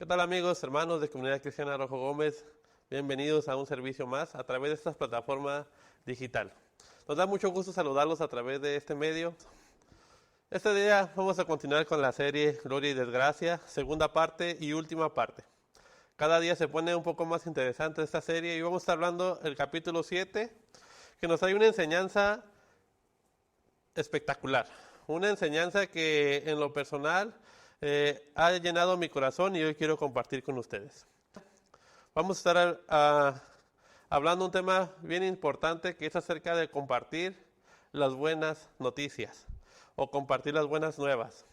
¿Qué tal amigos, hermanos de Comunidad Cristiana Rojo Gómez? Bienvenidos a un servicio más a través de esta plataforma digital. Nos da mucho gusto saludarlos a través de este medio. Este día vamos a continuar con la serie Gloria y Desgracia, segunda parte y última parte. Cada día se pone un poco más interesante esta serie y vamos a estar hablando del capítulo 7, que nos trae una enseñanza espectacular. Una enseñanza que en lo personal ha llenado mi corazón y hoy quiero compartir con ustedes. Vamos a estar hablando un tema bien importante que es acerca de compartir las buenas noticias o compartir las buenas nuevas.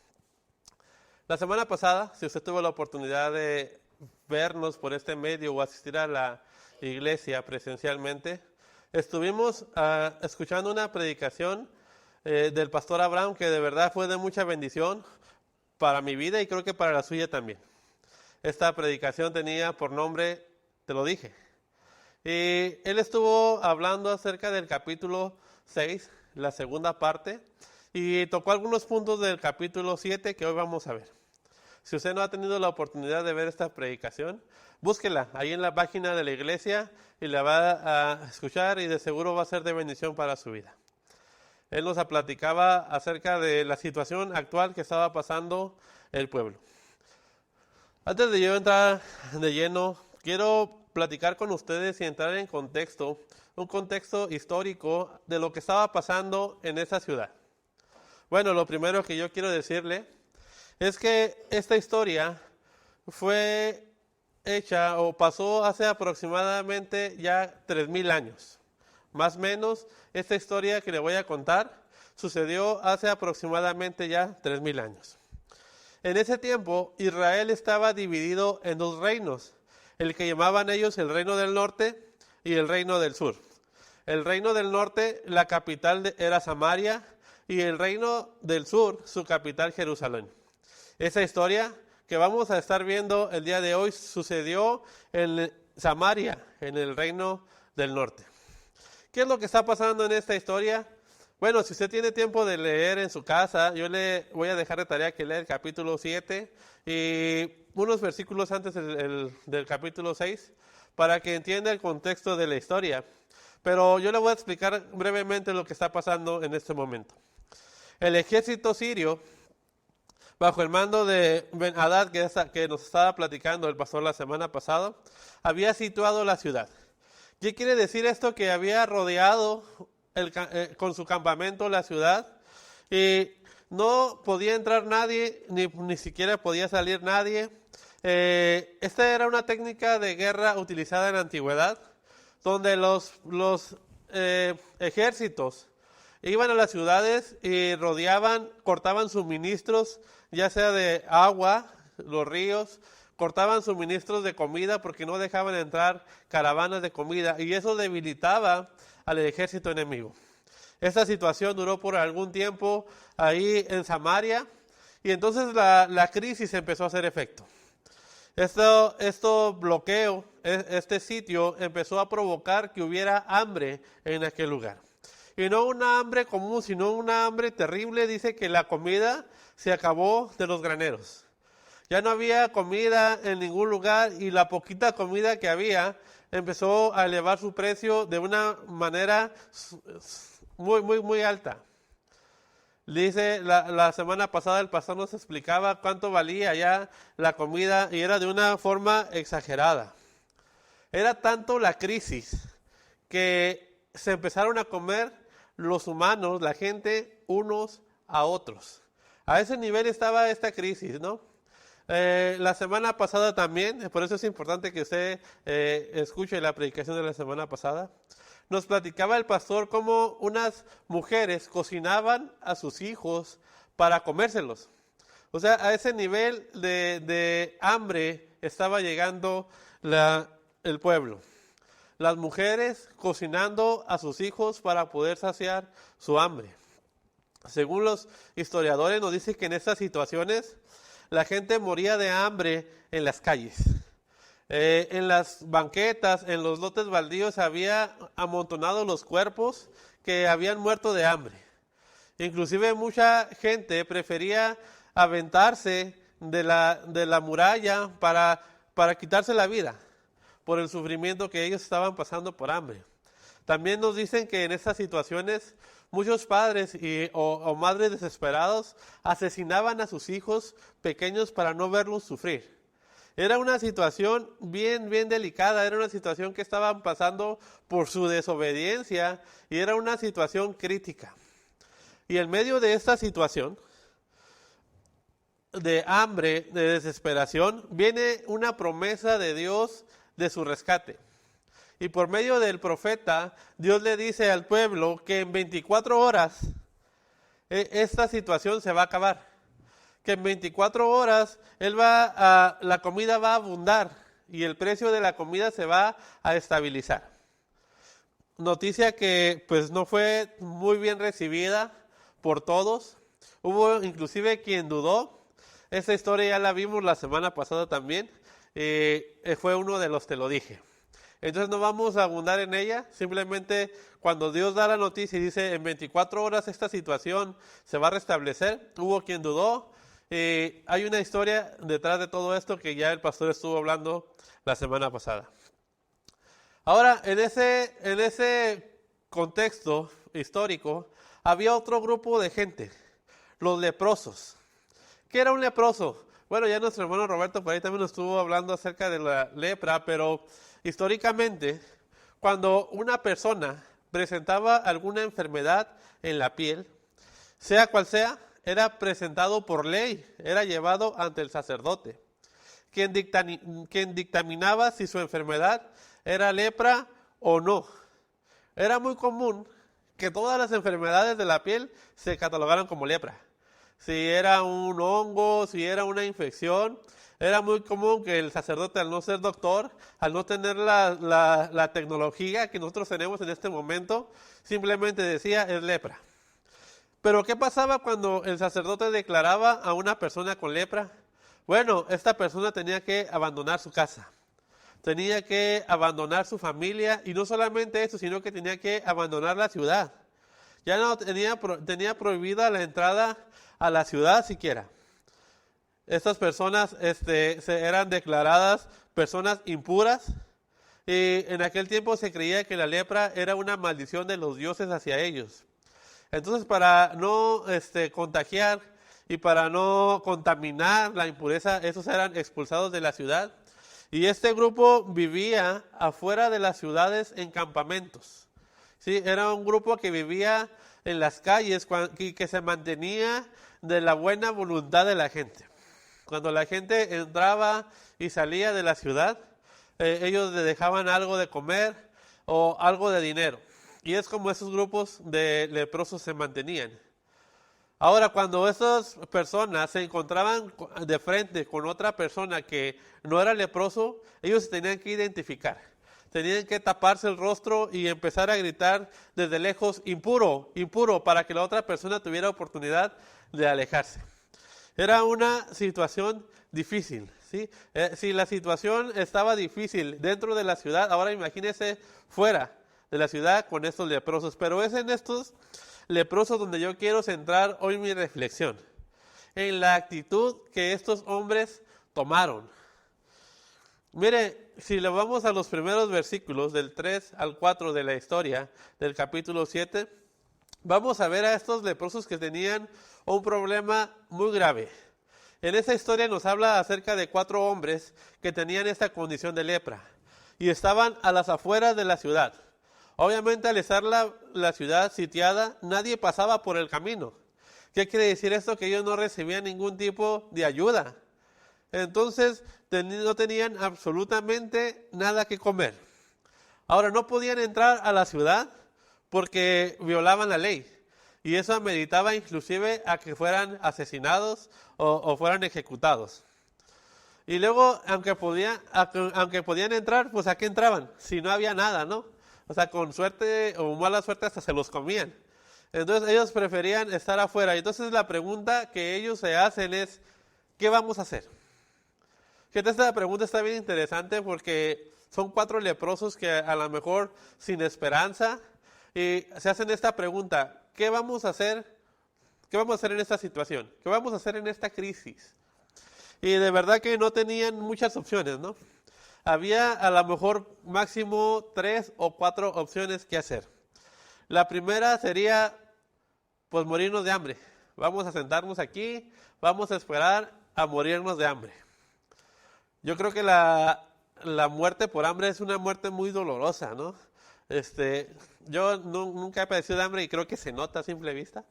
La semana pasada, si usted tuvo la oportunidad de vernos por este medio o asistir a la iglesia presencialmente, estuvimos escuchando una predicación del pastor Abraham que de verdad fue de mucha bendición para mi vida y creo que para la suya también. Esta predicación tenía por nombre, te lo dije. Y él estuvo hablando acerca del capítulo 6, la segunda parte, y tocó algunos puntos del capítulo 7 que hoy vamos a ver. Si usted no ha tenido la oportunidad de ver esta predicación, búsquela ahí en la página de la iglesia y la va a escuchar y de seguro va a ser de bendición para su vida. Él nos platicaba acerca de la situación actual que estaba pasando el pueblo. Antes de yo entrar de lleno, quiero platicar con ustedes y entrar en contexto, un contexto histórico de lo que estaba pasando en esa ciudad. Bueno, lo primero que yo quiero decirle es que esta historia fue hecha o pasó hace aproximadamente ya 3,000 años. Más o menos, esta historia que le voy a contar sucedió hace aproximadamente ya 3,000 años. En ese tiempo, Israel estaba dividido en dos reinos, el que llamaban ellos el reino del norte y el reino del sur. El reino del norte, la capital era Samaria, y el reino del sur, su capital Jerusalén. Esa historia que vamos a estar viendo el día de hoy sucedió en Samaria, en el reino del norte. ¿Qué es lo que está pasando en esta historia? Bueno, si usted tiene tiempo de leer en su casa, yo le voy a dejar de tarea que lea el capítulo 7 y unos versículos antes del capítulo 6 para que entienda el contexto de la historia. Pero yo le voy a explicar brevemente lo que está pasando en este momento. El ejército sirio, bajo el mando de Ben-Hadad, que nos estaba platicando el pastor la semana pasada, había situado la ciudad. ¿Qué quiere decir esto? Que había rodeado con su campamento la ciudad y no podía entrar nadie, ni siquiera podía salir nadie. Esta era una técnica de guerra utilizada en la antigüedad, donde los ejércitos iban a las ciudades y rodeaban, cortaban suministros, ya sea de agua, los ríos, cortaban suministros de comida porque no dejaban entrar caravanas de comida y eso debilitaba al ejército enemigo. Esta situación duró por algún tiempo ahí en Samaria y entonces la crisis empezó a hacer efecto. Esto bloqueo, este sitio empezó a provocar que hubiera hambre en aquel lugar. Y no una hambre común, sino una hambre terrible. Dice que la comida se acabó de los graneros. Ya no había comida en ningún lugar y la poquita comida que había empezó a elevar su precio de una manera muy alta. Dice, la semana pasada el pastor nos explicaba cuánto valía ya la comida y era de una forma exagerada. Era tanto la crisis que se empezaron a comer los humanos, la gente, unos a otros. A ese nivel estaba esta crisis, ¿no? La semana pasada también, por eso es importante que usted escuche la predicación de la semana pasada, nos platicaba el pastor cómo unas mujeres cocinaban a sus hijos para comérselos. O sea, a ese nivel de hambre estaba llegando el pueblo. Las mujeres cocinando a sus hijos para poder saciar su hambre. Según los historiadores nos dice que en estas situaciones la gente moría de hambre en las calles. En las banquetas, en los lotes baldíos había amontonado los cuerpos que habían muerto de hambre. Inclusive mucha gente prefería aventarse de la muralla para quitarse la vida por el sufrimiento que ellos estaban pasando por hambre. También nos dicen que en estas situaciones muchos padres o madres desesperados asesinaban a sus hijos pequeños para no verlos sufrir. Era una situación bien delicada, era una situación que estaban pasando por su desobediencia y era una situación crítica. Y en medio de esta situación de hambre, de desesperación, viene una promesa de Dios de su rescate. Y por medio del profeta, Dios le dice al pueblo que en 24 horas esta situación se va a acabar. Que en 24 horas la comida va a abundar y el precio de la comida se va a estabilizar. Noticia que pues no fue muy bien recibida por todos. Hubo inclusive quien dudó. Esa historia ya la vimos la semana pasada también. Fue uno de los te lo dije. Entonces no vamos a abundar en ella, simplemente cuando Dios da la noticia y dice en 24 horas esta situación se va a restablecer, hubo quien dudó. Hay una historia detrás de todo esto que ya el pastor estuvo hablando la semana pasada. Ahora, en ese contexto histórico, había otro grupo de gente, los leprosos. ¿Qué era un leproso? Bueno, ya nuestro hermano Roberto por ahí también nos estuvo hablando acerca de la lepra, pero históricamente, cuando una persona presentaba alguna enfermedad en la piel, sea cual sea, era presentado por ley, era llevado ante el sacerdote, quien dictaminaba si su enfermedad era lepra o no. Era muy común que todas las enfermedades de la piel se catalogaran como lepra. Si era un hongo, si era una infección, era muy común que el sacerdote, al no ser doctor, al no tener la tecnología que nosotros tenemos en este momento, simplemente decía es lepra. Pero ¿qué pasaba cuando el sacerdote declaraba a una persona con lepra? Bueno, esta persona tenía que abandonar su casa, tenía que abandonar su familia y no solamente eso, sino que tenía que abandonar la ciudad. Ya no tenía prohibida la entrada a la ciudad siquiera. Estas personas eran declaradas personas impuras y en aquel tiempo se creía que la lepra era una maldición de los dioses hacia ellos. Entonces, para no contagiar y para no contaminar la impureza, esos eran expulsados de la ciudad. Y este grupo vivía afuera de las ciudades en campamentos. ¿Sí? Era un grupo que vivía en las calles y que se mantenía de la buena voluntad de la gente. Cuando la gente entraba y salía de la ciudad, ellos le dejaban algo de comer o algo de dinero. Y es como esos grupos de leprosos se mantenían. Ahora, cuando esas personas se encontraban de frente con otra persona que no era leproso, ellos se tenían que identificar. Tenían que taparse el rostro y empezar a gritar desde lejos, impuro, impuro, para que la otra persona tuviera oportunidad de alejarse. Era una situación difícil, ¿sí? Si la situación estaba difícil dentro de la ciudad, ahora imagínese fuera de la ciudad con estos leprosos. Pero es en estos leprosos donde yo quiero centrar hoy mi reflexión, en la actitud que estos hombres tomaron. Mire, si le vamos a los primeros versículos del 3 al 4 de la historia del capítulo 7, vamos a ver a estos leprosos que tenían un problema muy grave. En esta historia nos habla acerca de 4 hombres que tenían esta condición de lepra y estaban a las afueras de la ciudad. Obviamente, al estar la ciudad sitiada, nadie pasaba por el camino. ¿Qué quiere decir esto? Que ellos no recibían ningún tipo de ayuda. Entonces, no tenían absolutamente nada que comer. Ahora, no podían entrar a la ciudad porque violaban la ley. Y eso ameritaba inclusive a que fueran asesinados o fueran ejecutados. Y luego, aunque podían entrar, pues ¿a qué entraban? Si no había nada, ¿no? O sea, con suerte o mala suerte hasta se los comían. Entonces ellos preferían estar afuera. Entonces la pregunta que ellos se hacen es, ¿qué vamos a hacer? Esta pregunta está bien interesante porque son 4 leprosos que a lo mejor sin esperanza y se hacen esta pregunta, ¿qué vamos a hacer? ¿Qué vamos a hacer en esta situación? ¿Qué vamos a hacer en esta crisis? y de verdad que no tenían muchas opciones, ¿no? Había a lo mejor máximo 3 o 4 opciones que hacer. La primera sería, pues, morirnos de hambre. Vamos a sentarnos aquí, vamos a esperar a morirnos de hambre. Yo creo que la muerte por hambre es una muerte muy dolorosa, ¿no? Yo nunca he padecido de hambre y creo que se nota a simple vista,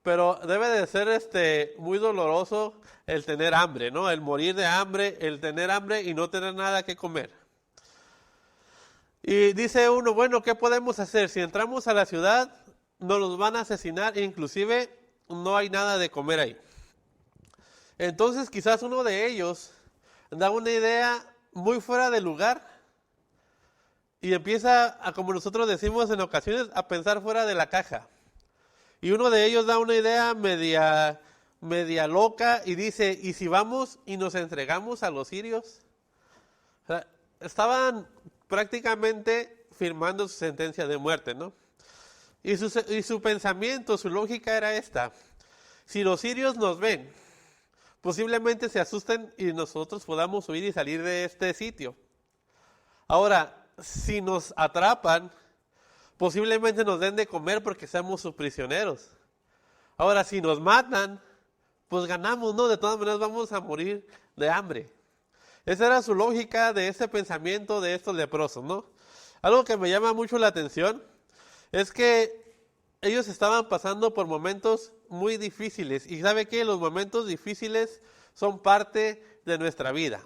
pero debe de ser muy doloroso el tener hambre, ¿no? El morir de hambre, el tener hambre y no tener nada que comer. Y dice uno, bueno, ¿qué podemos hacer? Si entramos a la ciudad, nos los van a asesinar e inclusive no hay nada de comer ahí. Entonces quizás uno de ellos da una idea muy fuera de lugar y empieza, como nosotros decimos en ocasiones, a pensar fuera de la caja. Y uno de ellos da una idea media loca y dice, ¿y si vamos y nos entregamos a los sirios? O sea, estaban prácticamente firmando su sentencia de muerte, ¿no? Y su pensamiento, su lógica era esta. Si los sirios nos ven, posiblemente se asusten y nosotros podamos huir y salir de este sitio. Ahora, si nos atrapan, posiblemente nos den de comer porque seamos sus prisioneros. Ahora, si nos matan, pues ganamos, ¿no? De todas maneras vamos a morir de hambre. Esa era su lógica de ese pensamiento de estos leprosos, ¿no? Algo que me llama mucho la atención es que ellos estaban pasando por momentos muy difíciles. Y ¿sabe qué? Los momentos difíciles son parte de nuestra vida.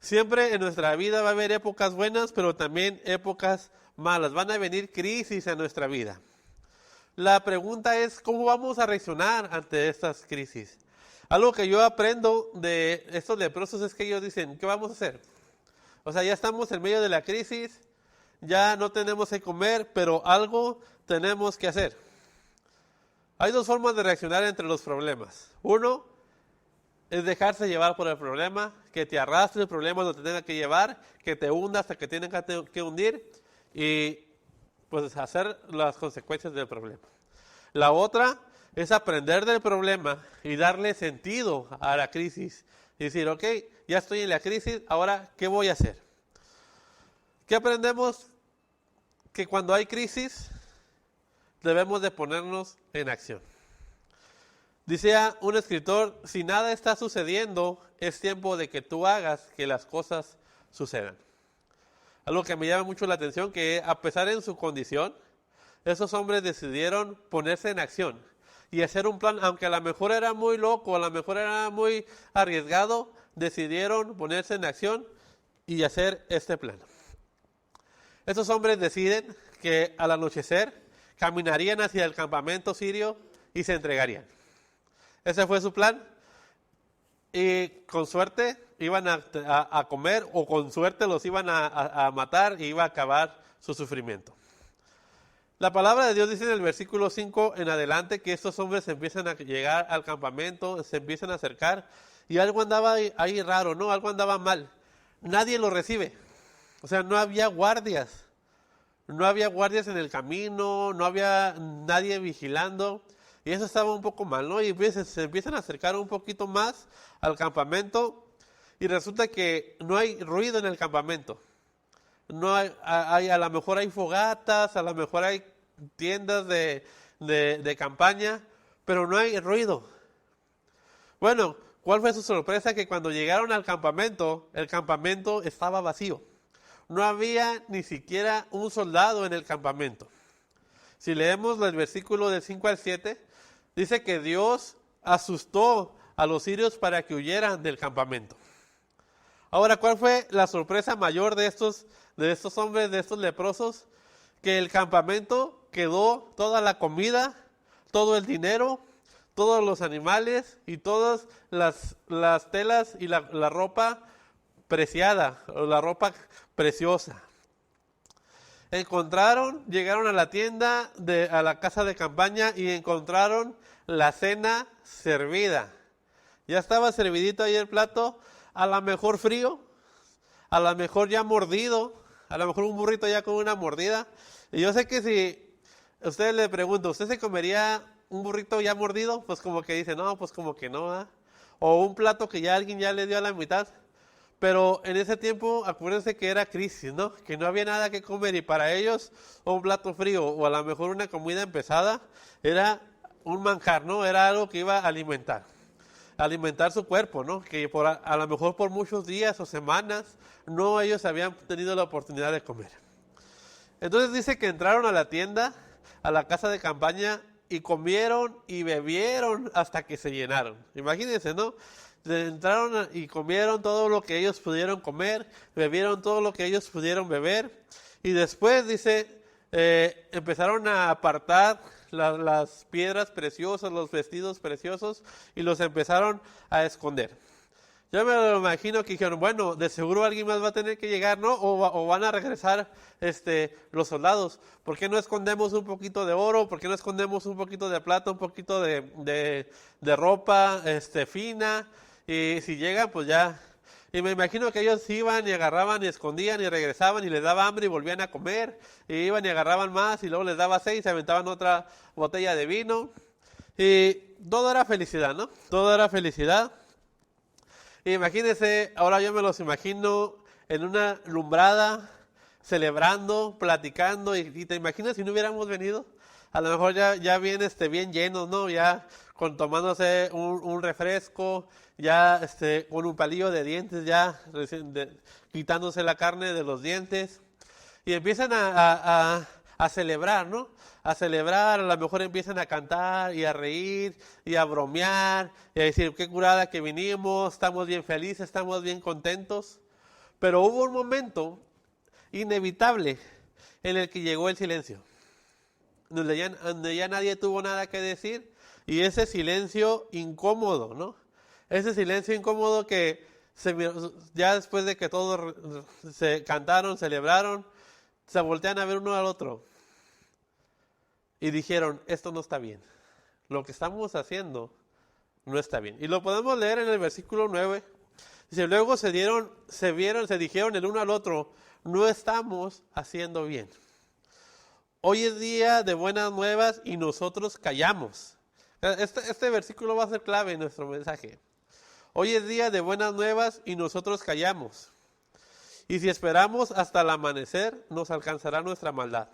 Siempre en nuestra vida va a haber épocas buenas, pero también épocas malas. Van a venir crisis en nuestra vida. La pregunta es, ¿cómo vamos a reaccionar ante estas crisis? Algo que yo aprendo de estos leprosos es que ellos dicen, ¿qué vamos a hacer? O sea, ya estamos en medio de la crisis, ya no tenemos que comer, pero algo tenemos que hacer. Hay dos formas de reaccionar entre los problemas. Uno es dejarse llevar por el problema, que te arrastre el problema donde te tenga que llevar, que te hunda hasta que tenga que hundir y pues hacer las consecuencias del problema. La otra es aprender del problema y darle sentido a la crisis. Y decir, ok, ya estoy en la crisis, ahora, ¿qué voy a hacer? ¿Qué aprendemos? Que cuando hay crisis, debemos de ponernos en acción. Decía un escritor, si nada está sucediendo, es tiempo de que tú hagas que las cosas sucedan. Algo que me llama mucho la atención, que a pesar de su condición, esos hombres decidieron ponerse en acción y hacer un plan, aunque a lo mejor era muy loco, a lo mejor era muy arriesgado, decidieron ponerse en acción y hacer este plan. Estos hombres deciden que al anochecer caminarían hacia el campamento sirio y se entregarían. Ese fue su plan. Y con suerte iban a comer, o con suerte los iban a matar y iba a acabar su sufrimiento. La palabra de Dios dice en el versículo 5 en adelante que estos hombres empiezan a llegar al campamento, se empiezan a acercar y algo andaba ahí raro, ¿no? Algo andaba mal. Nadie lo recibe. O sea, no había guardias. No había guardias en el camino, no había nadie vigilando. Y eso estaba un poco mal, ¿no? Y se empiezan a acercar un poquito más al campamento y resulta que no hay ruido en el campamento. No a lo mejor hay fogatas, a lo mejor hay tiendas de campaña, pero no hay ruido. Bueno, ¿cuál fue su sorpresa? Que cuando llegaron al campamento, el campamento estaba vacío. No había ni siquiera un soldado en el campamento. Si leemos el versículo del 5 al 7, dice que Dios asustó a los sirios para que huyeran del campamento. Ahora, ¿cuál fue la sorpresa mayor de estos hombres, de estos leprosos? Que el campamento quedó toda la comida, todo el dinero, todos los animales y todas las telas y la ropa preciada, o la ropa preciosa. Llegaron a la tienda, a la casa de campaña y encontraron la cena servida. Ya estaba servidito ahí el plato, a lo mejor frío, a lo mejor ya mordido, a lo mejor un burrito ya con una mordida. Y yo sé que si usted le pregunta, ¿usted se comería un burrito ya mordido? Pues como que dice, no, pues como que no, ¿eh? o un plato que ya alguien ya le dio a la mitad. Pero en ese tiempo, acuérdense que era crisis, ¿no? Que no había nada que comer y para ellos un plato frío o a lo mejor una comida empezada era un manjar, ¿no? Era algo que iba a alimentar su cuerpo, ¿no? Que a lo mejor por muchos días o semanas no ellos habían tenido la oportunidad de comer. Entonces dice que entraron a la tienda, a la casa de campaña y comieron y bebieron hasta que se llenaron. Imagínense, ¿no? Entraron y comieron todo lo que ellos pudieron comer, bebieron todo lo que ellos pudieron beber y después dice, empezaron a apartar las piedras preciosas, los vestidos preciosos y los empezaron a esconder. Yo me lo imagino que dijeron, bueno, de seguro alguien más va a tener que llegar, ¿no? O van a regresar los soldados. ¿Por qué no escondemos un poquito de oro? ¿Por qué no escondemos un poquito de plata, un poquito de ropa fina? Y si llegan, pues ya. Y me imagino que ellos iban y agarraban y escondían y regresaban y les daba hambre y volvían a comer. Y iban y agarraban más y luego les daba 6 y se aventaban otra botella de vino. Y todo era felicidad, ¿no? Todo era felicidad. Imagínense, ahora yo me los imagino en una lumbrada, celebrando, platicando, y te imaginas si no hubiéramos venido, a lo mejor ya bien, bien llenos, ¿no? Ya tomándose un refresco, ya con un palillo de dientes, ya quitándose la carne de los dientes, y empiezan a celebrar, ¿no? A celebrar, a lo mejor empiezan a cantar y a reír y a bromear y a decir, qué curada que vinimos, estamos bien felices, estamos bien contentos. Pero hubo un momento inevitable en el que llegó el silencio, donde ya nadie tuvo nada que decir y ese silencio incómodo, ¿no? Ese silencio incómodo que ya después de que todos se cantaron, celebraron, se voltean a ver uno al otro. Y dijeron, esto no está bien. Lo que estamos haciendo no está bien. Y lo podemos leer en el versículo 9. Dice, luego se dijeron el uno al otro, no estamos haciendo bien. Hoy es día de buenas nuevas y nosotros callamos. Este versículo va a ser clave en nuestro mensaje. Hoy es día de buenas nuevas y nosotros callamos. Y si esperamos hasta el amanecer, nos alcanzará nuestra maldad.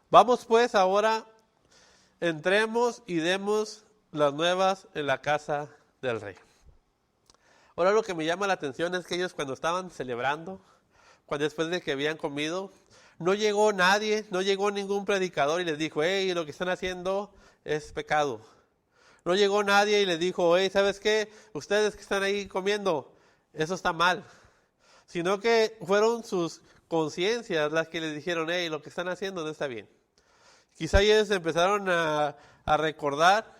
Vamos pues ahora, entremos y demos las nuevas en la casa del rey. Ahora lo que me llama la atención es que ellos cuando estaban celebrando, después de que habían comido, no llegó nadie, no llegó ningún predicador y les dijo, hey, lo que están haciendo es pecado. No llegó nadie y les dijo, hey, ¿sabes qué? Ustedes que están ahí comiendo, eso está mal. Sino que fueron sus conciencias las que les dijeron, hey, lo que están haciendo no está bien. Quizá ellos empezaron a recordar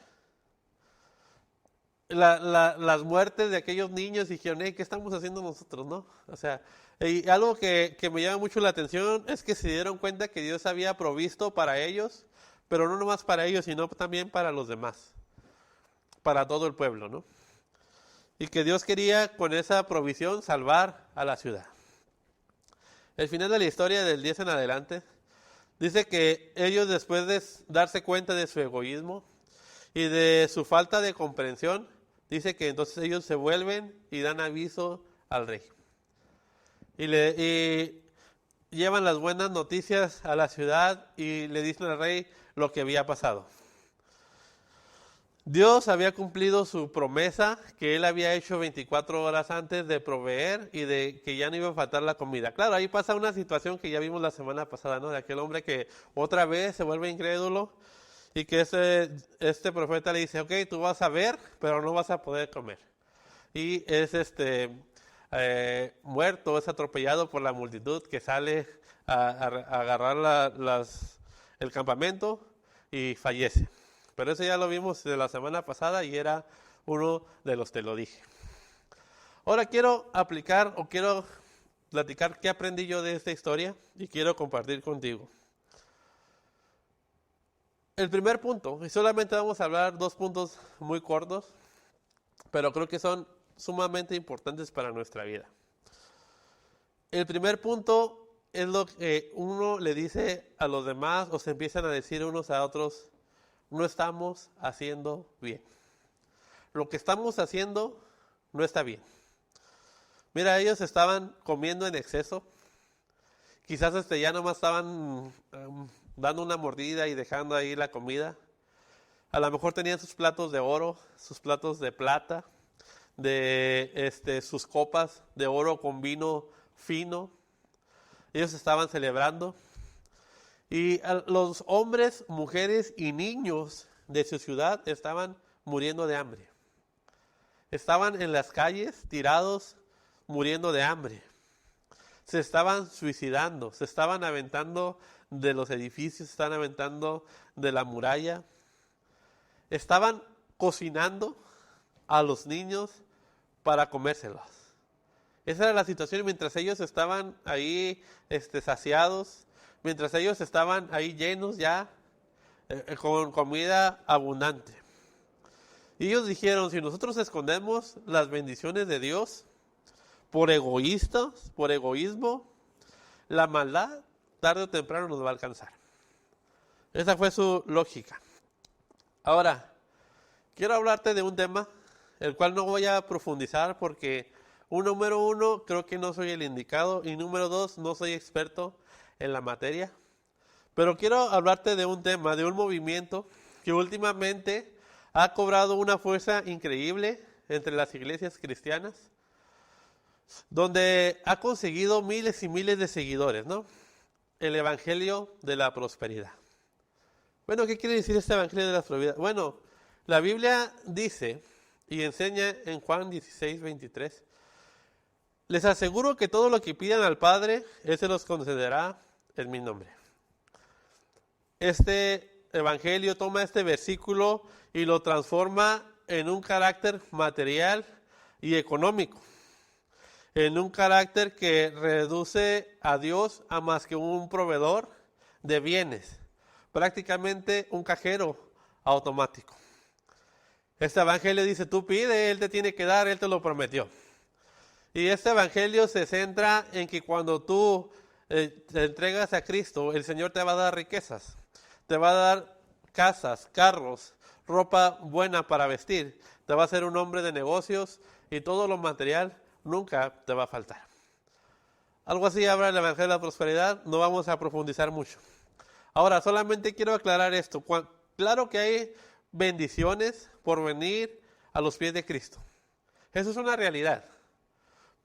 las muertes de aquellos niños y dijeron, hey, ¿qué estamos haciendo nosotros, no? O sea, y algo que me llama mucho la atención es que se dieron cuenta que Dios había provisto para ellos, pero no nomás para ellos, sino también para los demás, para todo el pueblo, ¿no? Y que Dios quería con esa provisión salvar a la ciudad. El final de la historia del 10 en adelante dice que ellos, después de darse cuenta de su egoísmo y de su falta de comprensión, dice que entonces ellos se vuelven y dan aviso al rey. Y llevan las buenas noticias a la ciudad y le dicen al rey lo que había pasado. Dios había cumplido su promesa que él había hecho 24 horas antes de proveer y de que ya no iba a faltar la comida. Claro, ahí pasa una situación que ya vimos la semana pasada, ¿no? De aquel hombre que otra vez se vuelve incrédulo y que este profeta le dice, ok, tú vas a ver, pero no vas a poder comer. Y es muerto, es atropellado por la multitud que sale a agarrar el campamento y fallece. Pero eso ya lo vimos de la semana pasada y era uno de los te lo dije. Ahora quiero platicar qué aprendí yo de esta historia y quiero compartir contigo. El primer punto, y solamente vamos a hablar 2 puntos muy cortos, pero creo que son sumamente importantes para nuestra vida. El primer punto es lo que uno le dice a los demás o se empiezan a decir unos a otros, no estamos haciendo bien. Lo que estamos haciendo no está bien. Mira, ellos estaban comiendo en exceso. Quizás ya nomás estaban dando una mordida y dejando ahí la comida. A lo mejor tenían sus platos de oro, sus platos de plata, sus copas de oro con vino fino. Ellos estaban celebrando. Y los hombres, mujeres y niños de su ciudad estaban muriendo de hambre. Estaban en las calles tirados, muriendo de hambre. Se estaban suicidando, se estaban aventando de los edificios, se estaban aventando de la muralla. Estaban cocinando a los niños para comérselos. Esa era la situación mientras ellos estaban ahí saciados, mientras ellos estaban ahí llenos ya, con comida abundante. Y ellos dijeron, si nosotros escondemos las bendiciones de Dios por egoístas, por egoísmo, la maldad tarde o temprano nos va a alcanzar. Esa fue su lógica. Ahora, quiero hablarte de un tema, el cual no voy a profundizar porque número uno, creo que no soy el indicado, y número dos, no soy experto en la materia. Pero quiero hablarte de un tema, de un movimiento que últimamente ha cobrado una fuerza increíble entre las iglesias cristianas, donde ha conseguido miles y miles de seguidores, ¿no? El evangelio de la prosperidad. Bueno, ¿qué quiere decir este evangelio de la prosperidad? Bueno, la Biblia dice y enseña en Juan 16:23, les aseguro que todo lo que pidan al Padre, Él se los concederá en mi nombre. Este evangelio toma este versículo y lo transforma en un carácter material y económico, en un carácter que reduce a Dios a más que un proveedor de bienes, prácticamente un cajero automático. Este evangelio dice, tú pide, Él te tiene que dar, Él te lo prometió. Y este evangelio se centra en que cuando tú te entregas a Cristo, el Señor te va a dar riquezas, te va a dar casas, carros, ropa buena para vestir, te va a hacer un hombre de negocios y todo lo material nunca te va a faltar. Algo así habla el evangelio de la prosperidad, no vamos a profundizar mucho. Ahora, solamente quiero aclarar esto. Claro que hay bendiciones por venir a los pies de Cristo. Eso es una realidad.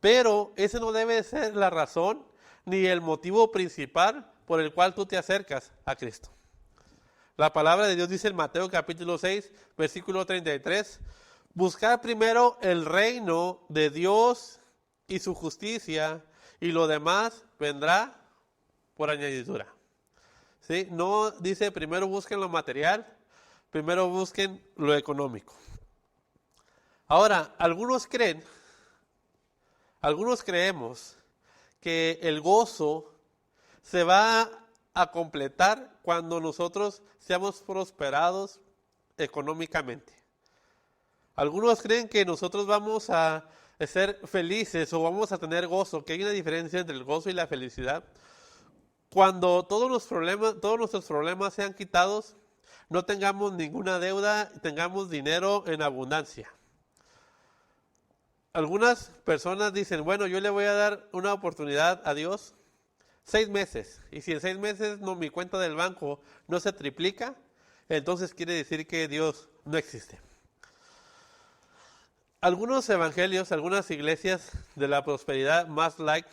Pero ese no debe ser la razón ni el motivo principal por el cual tú te acercas a Cristo. La palabra de Dios dice en Mateo capítulo 6, versículo 33, buscar primero el reino de Dios y su justicia, y lo demás vendrá por añadidura. ¿Sí? No dice primero busquen lo material, primero busquen lo económico. Ahora, algunos creemos que el gozo se va a completar cuando nosotros seamos prosperados económicamente. Algunos creen que nosotros vamos a ser felices o vamos a tener gozo, que hay una diferencia entre el gozo y la felicidad. Cuando todos nuestros problemas sean quitados, no tengamos ninguna deuda, tengamos dinero en abundancia. Algunas personas dicen, bueno, yo le voy a dar una oportunidad a Dios 6 meses. Y si en 6 meses mi cuenta del banco no se triplica, entonces quiere decir que Dios no existe. Algunos evangelios, algunas iglesias de la prosperidad más light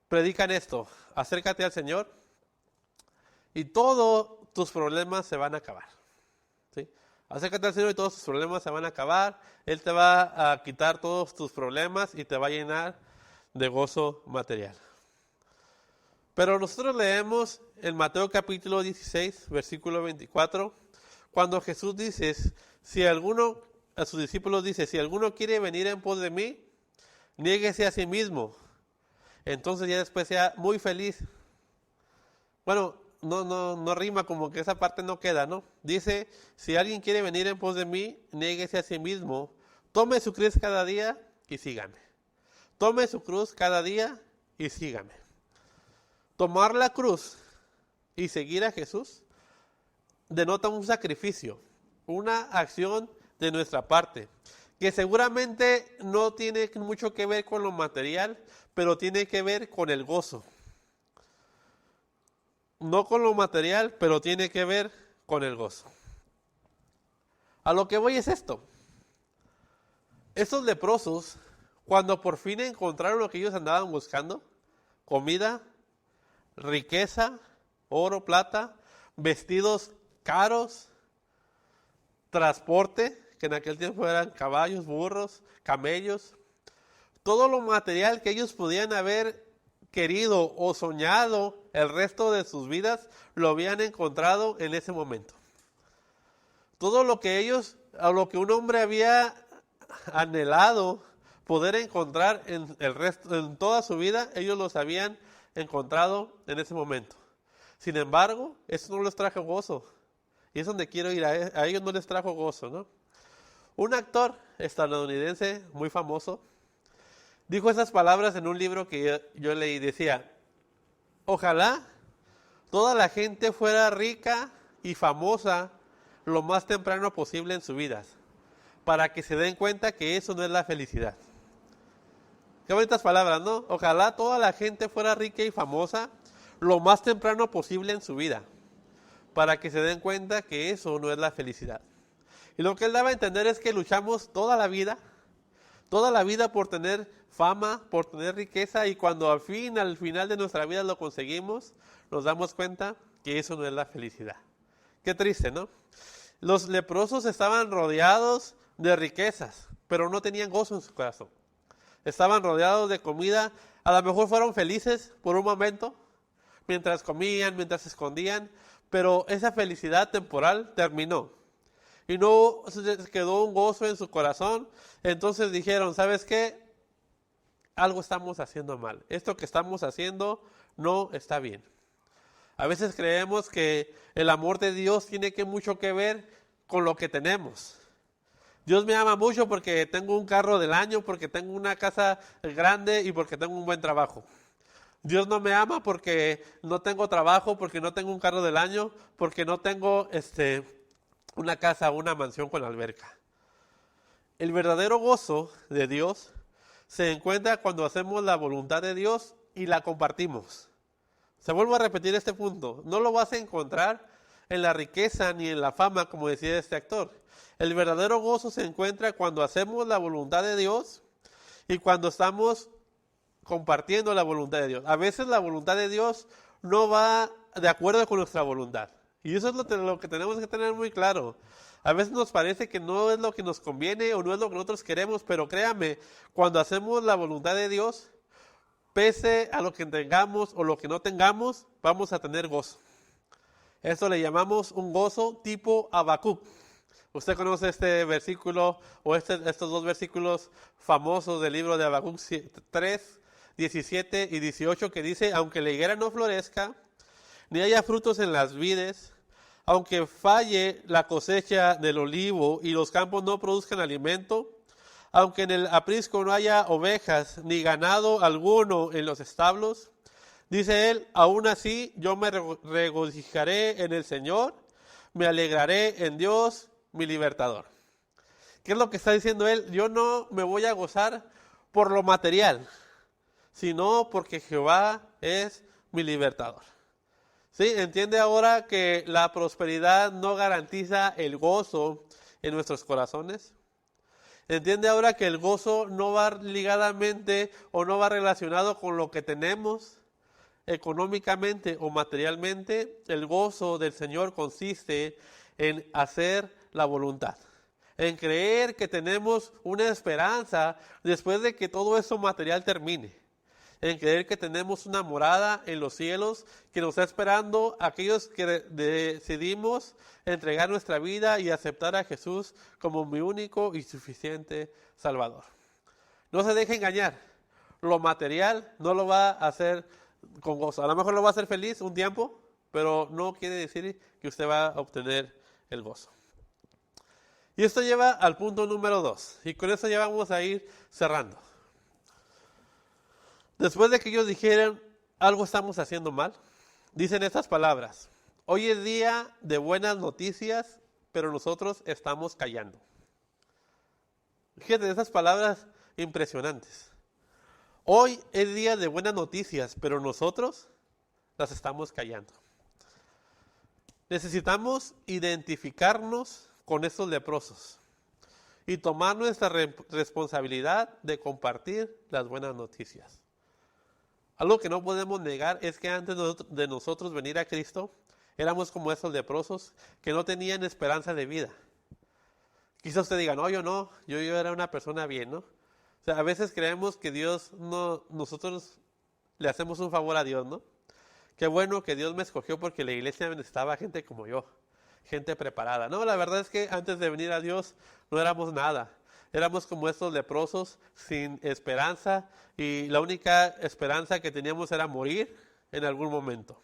predican esto: acércate al Señor y todos tus problemas se van a acabar. ¿Sí? Acércate al Señor y todos tus problemas se van a acabar. Él te va a quitar todos tus problemas y te va a llenar de gozo material. Pero nosotros leemos en Mateo capítulo 16, versículo 24, cuando Jesús dice, a sus discípulos dice, si alguno quiere venir en pos de mí, niéguese a sí mismo. Entonces ya después sea muy feliz. Bueno, no rima, como que esa parte no queda, ¿no? Dice, si alguien quiere venir en pos de mí, niéguese a sí mismo, tome su cruz cada día y sígame. Tome su cruz cada día y sígame. Tomar la cruz y seguir a Jesús denota un sacrificio, una acción de nuestra parte, que seguramente no tiene mucho que ver con lo material, pero tiene que ver con el gozo. No con lo material, pero tiene que ver con el gozo. A lo que voy es esto. Estos leprosos, cuando por fin encontraron lo que ellos andaban buscando, comida, riqueza, oro, plata, vestidos caros, transporte, que en aquel tiempo eran caballos, burros, camellos, todo lo material que ellos podían haber querido o soñado el resto de sus vidas, lo habían encontrado en ese momento. Todo lo que ellos, a lo que un hombre había anhelado poder encontrar en el resto, en toda su vida, ellos los habían encontrado en ese momento. Sin embargo, eso no les trajo gozo. Y es donde quiero ir, a ellos no les trajo gozo, ¿no? Un actor estadounidense muy famoso dijo esas palabras en un libro que yo leí. Decía, ojalá toda la gente fuera rica y famosa lo más temprano posible en su vida, para que se den cuenta que eso no es la felicidad. Qué bonitas palabras, ¿no? Ojalá toda la gente fuera rica y famosa lo más temprano posible en su vida, para que se den cuenta que eso no es la felicidad. Y lo que él daba a entender es que luchamos toda la vida por tener fama, por tener riqueza, y cuando al final de nuestra vida lo conseguimos, nos damos cuenta que eso no es la felicidad. Qué triste, ¿no? Los leprosos estaban rodeados de riquezas, pero no tenían gozo en su corazón. Estaban rodeados de comida, a lo mejor fueron felices por un momento, mientras comían, mientras se escondían, pero esa felicidad temporal terminó. Y no se quedó un gozo en su corazón. Entonces dijeron, ¿sabes qué? Algo estamos haciendo mal. Esto que estamos haciendo no está bien. A veces creemos que el amor de Dios tiene mucho que ver con lo que tenemos. Dios me ama mucho porque tengo un carro del año, porque tengo una casa grande y porque tengo un buen trabajo. Dios no me ama porque no tengo trabajo, porque no tengo un carro del año, porque no tengo una casa, una mansión con alberca. El verdadero gozo de Dios se encuentra cuando hacemos la voluntad de Dios y la compartimos. Se vuelvo a repetir este punto. No lo vas a encontrar en la riqueza ni en la fama, como decía este actor. El verdadero gozo se encuentra cuando hacemos la voluntad de Dios y cuando estamos compartiendo la voluntad de Dios. A veces la voluntad de Dios no va de acuerdo con nuestra voluntad. Y eso es lo que tenemos que tener muy claro. A veces nos parece que no es lo que nos conviene o no es lo que nosotros queremos, pero créame, cuando hacemos la voluntad de Dios, pese a lo que tengamos o lo que no tengamos, vamos a tener gozo. Esto le llamamos un gozo tipo Habacuc. Usted conoce este versículo o estos dos versículos famosos del libro de Habacuc 3, 17 y 18 que dice, aunque la higuera no florezca, ni haya frutos en las vides, aunque falle la cosecha del olivo y los campos no produzcan alimento, aunque en el aprisco no haya ovejas ni ganado alguno en los establos, dice él, aún así yo me regocijaré en el Señor, me alegraré en Dios, mi libertador. ¿Qué es lo que está diciendo él? Yo no me voy a gozar por lo material, sino porque Jehová es mi libertador. ¿Sí? ¿Entiende ahora que la prosperidad no garantiza el gozo en nuestros corazones? ¿Entiende ahora que el gozo no va ligadamente o no va relacionado con lo que tenemos económicamente o materialmente? El gozo del Señor consiste en hacer la voluntad, en creer que tenemos una esperanza después de que todo eso material termine, en creer que tenemos una morada en los cielos que nos está esperando a aquellos que decidimos entregar nuestra vida y aceptar a Jesús como mi único y suficiente Salvador. No se deje engañar, lo material no lo va a hacer con gozo. A lo mejor lo va a hacer feliz un tiempo, pero no quiere decir que usted va a obtener el gozo. Y esto lleva al punto número 2, y con eso ya vamos a ir cerrando. Después de que ellos dijeran, algo estamos haciendo mal, dicen estas palabras, hoy es día de buenas noticias, pero nosotros estamos callando. Fíjate, esas palabras impresionantes. Hoy es día de buenas noticias, pero nosotros las estamos callando. Necesitamos identificarnos con estos leprosos y tomar nuestra responsabilidad de compartir las buenas noticias. Algo que no podemos negar es que antes de nosotros venir a Cristo, éramos como esos leprosos que no tenían esperanza de vida. Quizás usted diga, no, yo era una persona bien, ¿no? O sea, a veces creemos que nosotros le hacemos un favor a Dios, ¿no? Qué bueno que Dios me escogió porque la iglesia necesitaba gente como yo, gente preparada. No, la verdad es que antes de venir a Dios no éramos nada. Éramos como estos leprosos sin esperanza y la única esperanza que teníamos era morir en algún momento.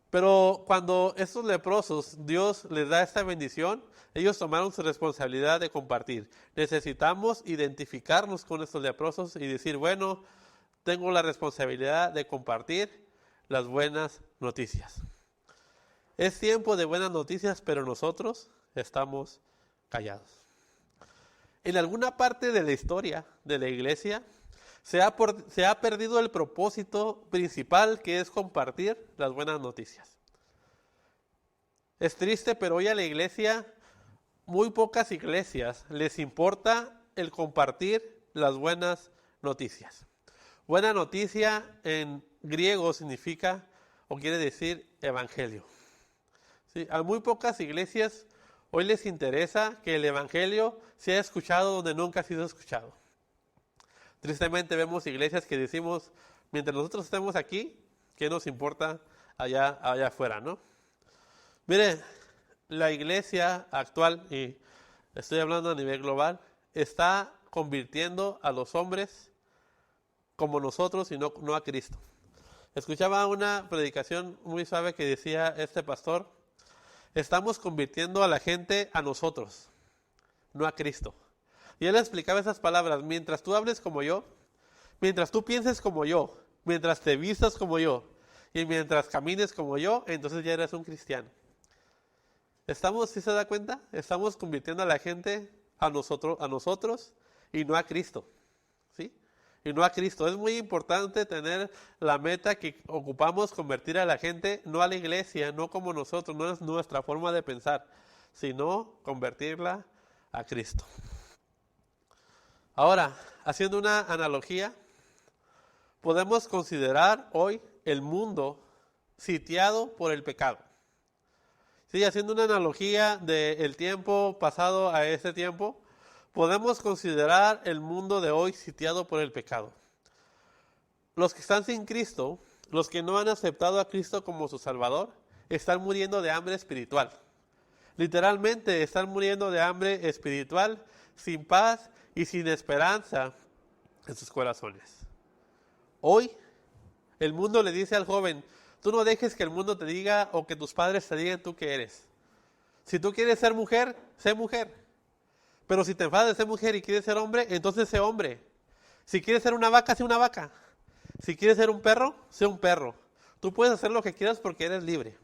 Pero cuando estos leprosos, Dios les da esta bendición, ellos tomaron su responsabilidad de compartir. Necesitamos identificarnos con estos leprosos y decir, bueno, tengo la responsabilidad de compartir las buenas noticias. Es tiempo de buenas noticias, pero nosotros estamos callados. En alguna parte de la historia de la iglesia se ha perdido el propósito principal, que es compartir las buenas noticias. Es triste, pero hoy a la iglesia, muy pocas iglesias les importa el compartir las buenas noticias. Buena noticia en griego significa o quiere decir evangelio. Sí, a muy pocas iglesias hoy les interesa que el evangelio sea escuchado donde nunca ha sido escuchado. Tristemente vemos iglesias que decimos, mientras nosotros estemos aquí, ¿qué nos importa allá afuera, no? Mire, la iglesia actual, y estoy hablando a nivel global, está convirtiendo a los hombres como nosotros y no a Cristo. Escuchaba una predicación muy suave que decía este pastor, estamos convirtiendo a la gente a nosotros, no a Cristo. Y él explicaba esas palabras, mientras tú hables como yo, mientras tú pienses como yo, mientras te vistas como yo, y mientras camines como yo, entonces ya eres un cristiano. ¿Sí se da cuenta? Estamos convirtiendo a la gente a nosotros y no a Cristo. ¿Sí? Y no a Cristo. Es muy importante tener la meta que ocupamos, convertir a la gente, no a la iglesia, no como nosotros, no es nuestra forma de pensar, sino convertirla a Cristo. Ahora, haciendo una analogía, podemos considerar hoy el mundo sitiado por el pecado. Sí, haciendo una analogía del tiempo pasado a este tiempo, podemos considerar el mundo de hoy sitiado por el pecado. Los que están sin Cristo, los que no han aceptado a Cristo como su Salvador, están muriendo de hambre espiritual. Literalmente están muriendo de hambre espiritual, sin paz y sin esperanza en sus corazones. Hoy, el mundo le dice al joven, tú no dejes que el mundo te diga o que tus padres te digan tú qué eres. Si tú quieres ser mujer, sé mujer. Pero si te enfadas de ser mujer y quieres ser hombre, entonces sé hombre. Si quieres ser una vaca, sé una vaca. Si quieres ser un perro, sé un perro. Tú puedes hacer lo que quieras porque eres libre.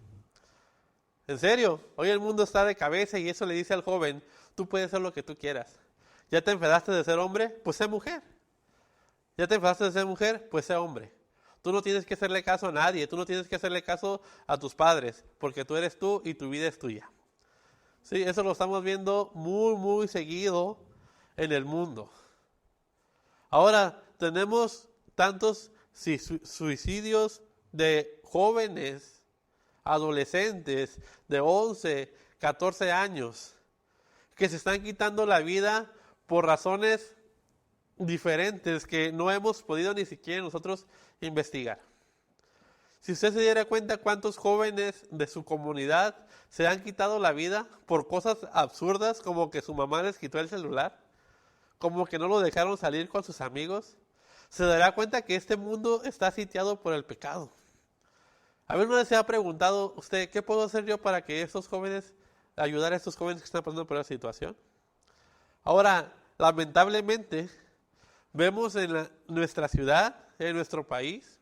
En serio, hoy el mundo está de cabeza y eso le dice al joven, tú puedes hacer lo que tú quieras. ¿Ya te enfadaste de ser hombre? Pues sé mujer. ¿Ya te enfadaste de ser mujer? Pues sé hombre. Tú no tienes que hacerle caso a nadie, tú no tienes que hacerle caso a tus padres, porque tú eres tú y tu vida es tuya. Sí, eso lo estamos viendo muy, muy seguido en el mundo. Ahora, tenemos tantos suicidios de jóvenes, adolescentes de 11, 14 años, que se están quitando la vida por razones diferentes que no hemos podido ni siquiera nosotros investigar. Si usted se diera cuenta cuántos jóvenes de su comunidad se han quitado la vida por cosas absurdas como que su mamá les quitó el celular, como que no lo dejaron salir con sus amigos, se dará cuenta que este mundo está sitiado por el pecado. A ver, ¿no se ha preguntado usted qué puedo hacer yo para que ayudar a estos jóvenes que están pasando por esa situación? Ahora, lamentablemente, vemos en nuestra ciudad, en nuestro país,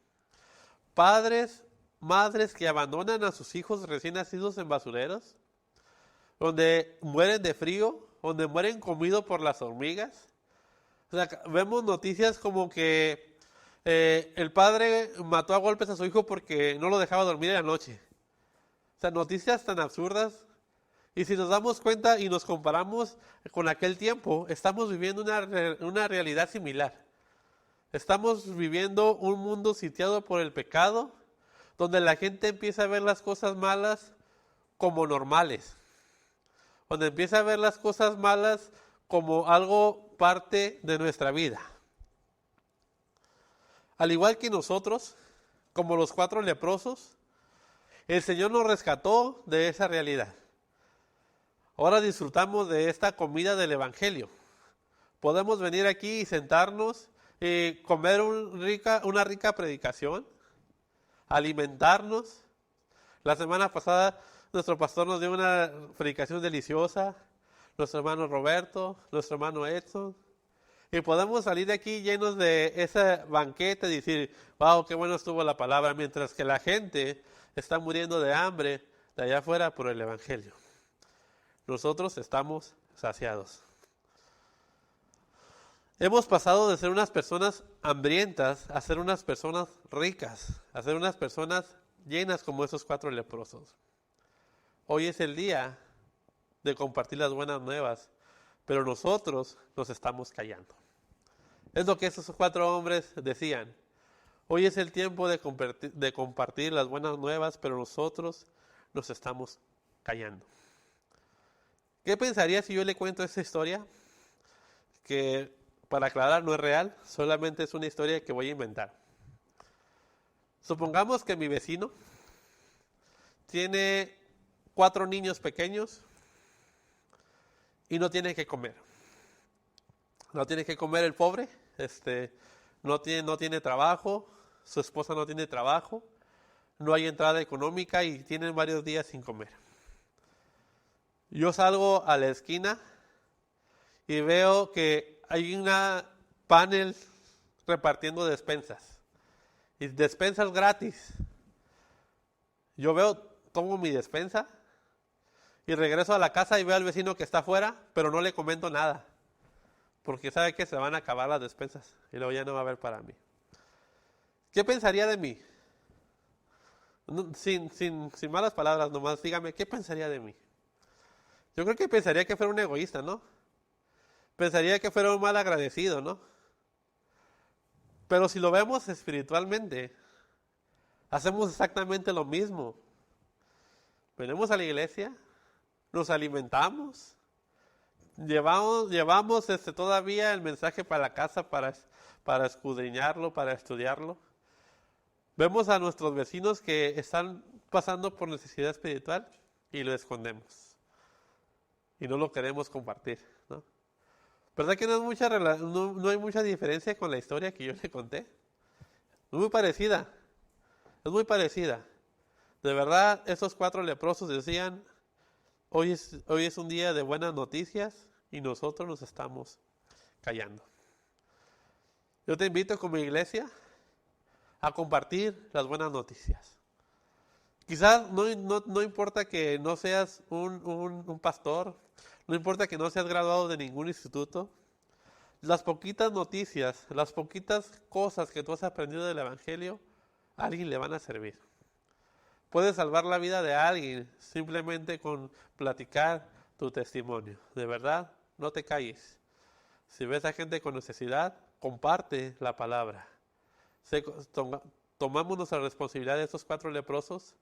padres, madres que abandonan a sus hijos recién nacidos en basureros, donde mueren de frío donde mueren comidos por las hormigas. O sea, vemos noticias como que el padre mató a golpes a su hijo porque no lo dejaba dormir en la noche. O sea, noticias tan absurdas. Y si nos damos cuenta y nos comparamos con aquel tiempo, estamos viviendo una realidad similar. Estamos viviendo un mundo sitiado por el pecado, donde la gente empieza a ver las cosas malas como normales, donde empieza a ver las cosas malas como algo parte de nuestra vida. Al igual que nosotros, como los 4 leprosos, el Señor nos rescató de esa realidad. Ahora disfrutamos de esta comida del Evangelio. Podemos venir aquí y sentarnos y comer una rica predicación, alimentarnos. La semana pasada nuestro pastor nos dio una predicación deliciosa, nuestro hermano Roberto, nuestro hermano Edson. Y podemos salir de aquí llenos de ese banquete y decir, wow, qué bueno estuvo la palabra, mientras que la gente está muriendo de hambre de allá afuera por el Evangelio. Nosotros estamos saciados. Hemos pasado de ser unas personas hambrientas a ser unas personas ricas, a ser unas personas llenas como esos 4 leprosos. Hoy es el día de compartir las buenas nuevas, pero nosotros nos estamos callando. Es lo que esos 4 hombres decían. Hoy es el tiempo de compartir las buenas nuevas, pero nosotros nos estamos callando. ¿Qué pensaría si yo le cuento esta historia? Que, para aclarar, no es real, solamente es una historia que voy a inventar. Supongamos que mi vecino tiene 4 niños pequeños y no tiene que comer. No tiene que comer el pobre, no tiene trabajo, su esposa no tiene trabajo, no hay entrada económica y tienen varios días sin comer. Yo salgo a la esquina y veo que hay una panel repartiendo despensas. Y despensas gratis. Yo tomo mi despensa y regreso a la casa y veo al vecino que está afuera, pero no le comento nada. Porque sabe que se van a acabar las despensas y luego ya no va a haber para mí. ¿Qué pensaría de mí? Sin malas palabras, nomás dígame, ¿qué pensaría de mí? Yo creo que pensaría que fuera un egoísta, ¿no? Pensaría que fuera un mal agradecido, ¿no? Pero si lo vemos espiritualmente, hacemos exactamente lo mismo. Venimos a la iglesia, nos alimentamos, llevamos todavía el mensaje para la casa para escudriñarlo, para estudiarlo. Vemos a nuestros vecinos que están pasando por necesidad espiritual y lo escondemos. Y no lo queremos compartir, ¿no? ¿Verdad que no hay mucha diferencia con la historia que yo le conté? Es muy parecida. De verdad, esos 4 leprosos decían, hoy es un día de buenas noticias y nosotros nos estamos callando. Yo te invito como iglesia a compartir las buenas noticias. Quizás no importa que no seas un pastor, no importa que no seas graduado de ningún instituto, las poquitas noticias, las poquitas cosas que tú has aprendido del Evangelio, a alguien le van a servir. Puedes salvar la vida de alguien simplemente con platicar tu testimonio. De verdad, no te calles. Si ves a gente con necesidad, comparte la palabra. Tomamos nuestra responsabilidad de estos 4 leprosos.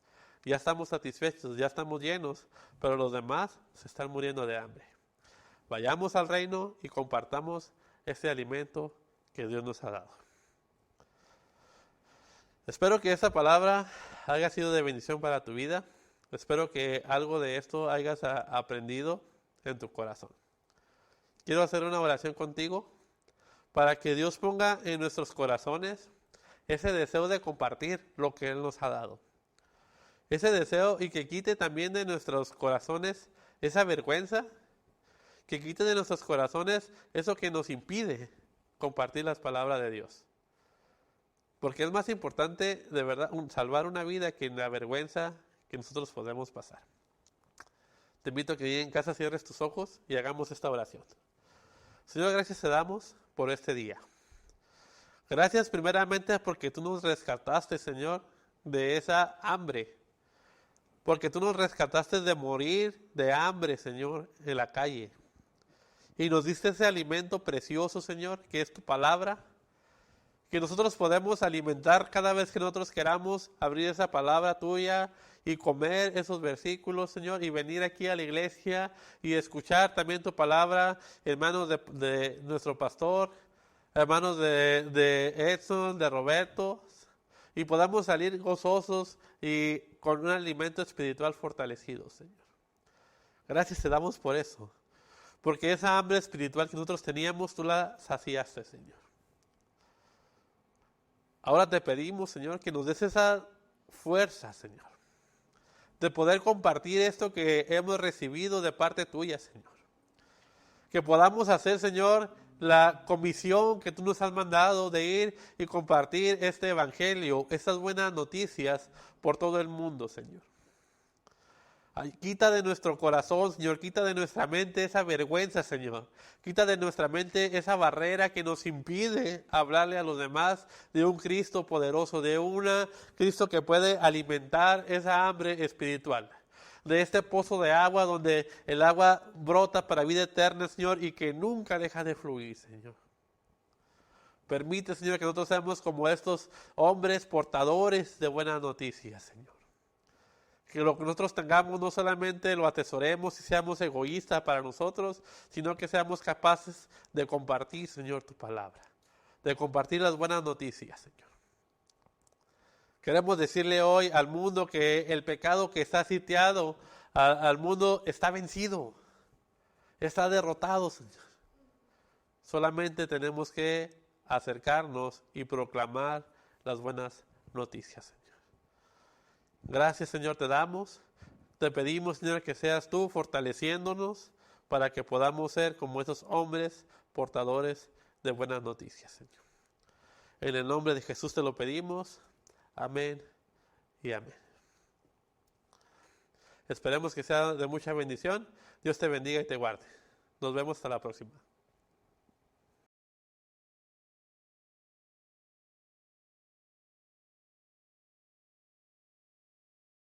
Ya estamos satisfechos, ya estamos llenos, pero los demás se están muriendo de hambre. Vayamos al reino y compartamos ese alimento que Dios nos ha dado. Espero que esta palabra haya sido de bendición para tu vida. Espero que algo de esto hayas aprendido en tu corazón. Quiero hacer una oración contigo para que Dios ponga en nuestros corazones ese deseo de compartir lo que Él nos ha dado. Ese deseo y que quite también de nuestros corazones esa vergüenza, que quite de nuestros corazones eso que nos impide compartir las palabras de Dios. Porque es más importante, de verdad, salvar una vida que la vergüenza que nosotros podemos pasar. Te invito a que ahí en casa cierres tus ojos y hagamos esta oración. Señor, gracias te damos por este día. Gracias primeramente porque tú nos rescataste, Señor, de esa hambre. Porque tú nos rescataste de morir de hambre, Señor, en la calle. Y nos diste ese alimento precioso, Señor, que es tu palabra. Que nosotros podemos alimentar cada vez que nosotros queramos abrir esa palabra tuya y comer esos versículos, Señor, y venir aquí a la iglesia y escuchar también tu palabra en manos de nuestro pastor, hermanos de Edson, de Roberto, y podamos salir gozosos y con un alimento espiritual fortalecido, Señor. Gracias te damos por eso, porque esa hambre espiritual que nosotros teníamos, tú la saciaste, Señor. Ahora te pedimos, Señor, que nos des esa fuerza, Señor, de poder compartir esto que hemos recibido de parte tuya, Señor. Que podamos hacer, Señor, la comisión que tú nos has mandado de ir y compartir este evangelio, estas buenas noticias por todo el mundo, Señor. Ay, quita de nuestro corazón, Señor, quita de nuestra mente esa vergüenza, Señor. Quita de nuestra mente esa barrera que nos impide hablarle a los demás de un Cristo poderoso, de un Cristo que puede alimentar esa hambre espiritual. De este pozo de agua donde el agua brota para vida eterna, Señor, y que nunca deja de fluir, Señor. Permite, Señor, que nosotros seamos como estos hombres portadores de buenas noticias, Señor. Que lo que nosotros tengamos no solamente lo atesoremos y seamos egoístas para nosotros, sino que seamos capaces de compartir, Señor, tu palabra. De compartir las buenas noticias, Señor. Queremos decirle hoy al mundo que el pecado que está sitiado al mundo está vencido, está derrotado, Señor. Solamente tenemos que acercarnos y proclamar las buenas noticias, Señor. Gracias, Señor, te damos. Te pedimos, Señor, que seas tú fortaleciéndonos para que podamos ser como esos hombres portadores de buenas noticias, Señor. En el nombre de Jesús te lo pedimos. Amén y amén. Esperemos que sea de mucha bendición. Dios te bendiga y te guarde. Nos vemos hasta la próxima.